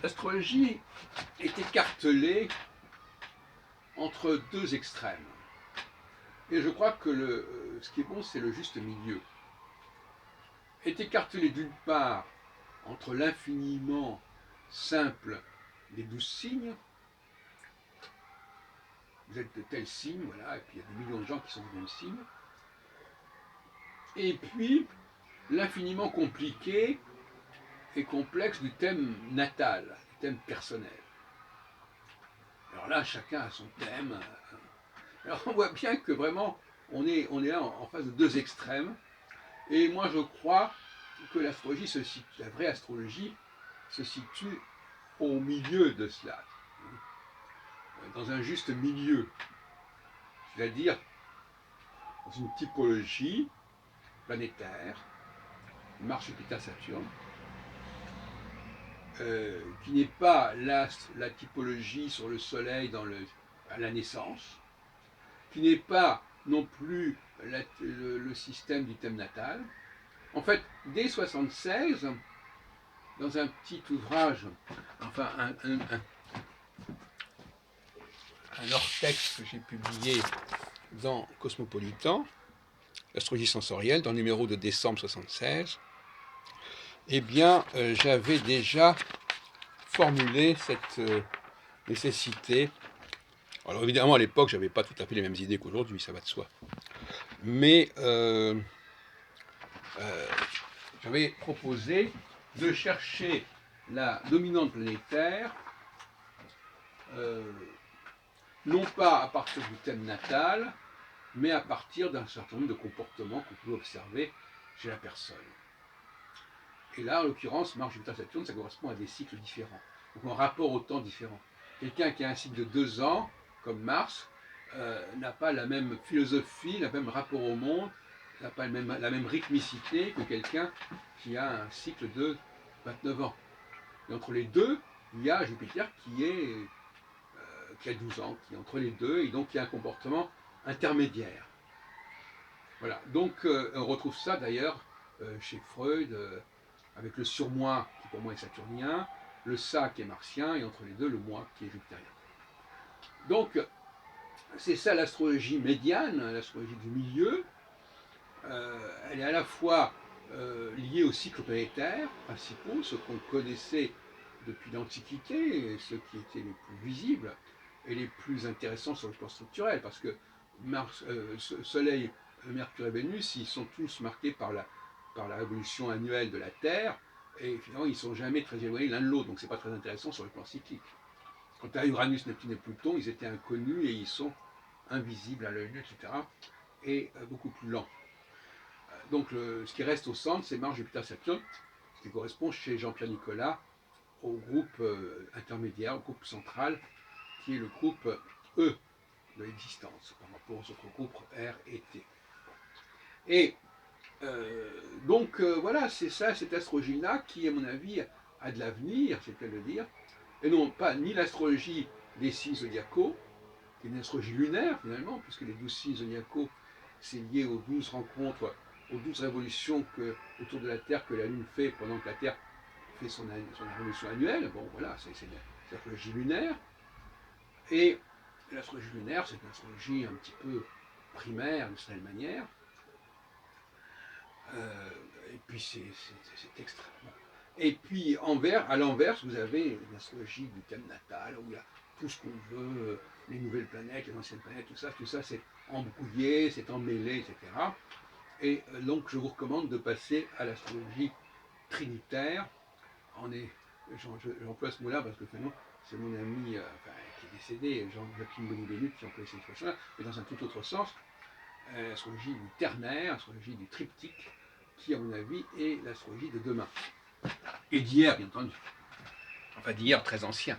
L'astrologie est écartelée entre deux extrêmes. Et je crois que ce qui est bon, c'est le juste milieu. Est écartelée d'une part entre l'infiniment simple des 12 signes. Vous êtes de tel signe, voilà, et puis il y a des millions de gens qui sont du même signe. Et puis l'infiniment compliqué et complexe du thème natal, du thème personnel. Alors là, chacun a son thème. Alors on voit bien que vraiment, on est là en face de deux extrêmes. Et moi, je crois que l'astrologie la vraie astrologie se situe au milieu de cela, dans un juste milieu, c'est-à-dire dans une typologie planétaire, Mars, Jupiter, Saturne, qui n'est pas la typologie sur le Soleil à la naissance, qui n'est pas non plus le système du thème natal. En fait, dès 76, dans un petit ouvrage, enfin un hors-texte que j'ai publié dans Cosmopolitan, l'astrologie sensorielle, dans le numéro de décembre 76, eh bien, j'avais déjà formulé cette nécessité. Alors évidemment, à l'époque, je n'avais pas tout à fait les mêmes idées qu'aujourd'hui, ça va de soi. Mais j'avais proposé de chercher la dominante planétaire, non pas à partir du thème natal, mais à partir d'un certain nombre de comportements qu'on peut observer chez la personne. Et là, en l'occurrence, Mars, Jupiter, Saturne, ça correspond à des cycles différents, donc un rapport au temps différent. Quelqu'un qui a un cycle de 2 ans, comme Mars, n'a pas la même philosophie, le même rapport au monde, n'a pas la même rythmicité que quelqu'un qui a un cycle de 29 ans. Et entre les deux, il y a Jupiter qui a 12 ans, qui est entre les deux, et donc qui a un comportement intermédiaire. Voilà, donc on retrouve ça d'ailleurs chez Freud, avec le surmoi qui pour moi est saturnien, le ça qui est martien, et entre les deux, le moi qui est jupitérien. Donc, c'est ça l'astrologie médiane, l'astrologie du milieu. Elle est à la fois liée aux cycles planétaires principaux, ceux qu'on connaissait depuis l'Antiquité, et ceux qui étaient les plus visibles et les plus intéressants sur le plan structurel, parce que Soleil, Mercure et Vénus, ils sont tous marqués par la révolution annuelle de la Terre, et finalement ils ne sont jamais très éloignés l'un de l'autre, donc c'est pas très intéressant sur le plan cyclique. Quant à Uranus, Neptune et Pluton, ils étaient inconnus et ils sont invisibles à l'œil nu, etc., et beaucoup plus lents. Donc ce qui reste au centre, c'est Mars, Jupiter, Saturne, ce qui correspond chez Jean-Pierre Nicolas au groupe intermédiaire, au groupe central, qui est le groupe E de l'existence, par rapport aux autres groupes R et T. Et donc voilà, c'est ça, cette astrologie-là qui, à mon avis, a de l'avenir, c'est le cas de le dire, et non pas ni l'astrologie des signes zodiacaux, qui est une astrologie lunaire finalement, puisque les 12 signes zodiacaux, c'est lié aux 12 rencontres, aux 12 révolutions autour de la Terre que la Lune fait pendant que la Terre fait son révolution annuelle. Bon voilà, c'est l'astrologie lunaire. Et l'astrologie lunaire, c'est une astrologie un petit peu primaire d'une certaine manière. Et puis c'est extrêmement. Et puis à l'inverse, vous avez l'astrologie du thème natal, où il y a tout ce qu'on veut, les nouvelles planètes, les anciennes planètes, tout ça c'est embrouillé, c'est emmêlé, etc. Et donc je vous recommande de passer à l'astrologie trinitaire. J'emploie ce mot-là parce que finalement, c'est mon ami qui est décédé, Jean-Joachim Bonibénu, qui emploie cette expression-là, mais dans un tout autre sens, l'astrologie du ternaire, l'astrologie du triptyque, qui, à mon avis, est l'astrologie de demain. Et d'hier, bien entendu. Enfin, d'hier très ancien.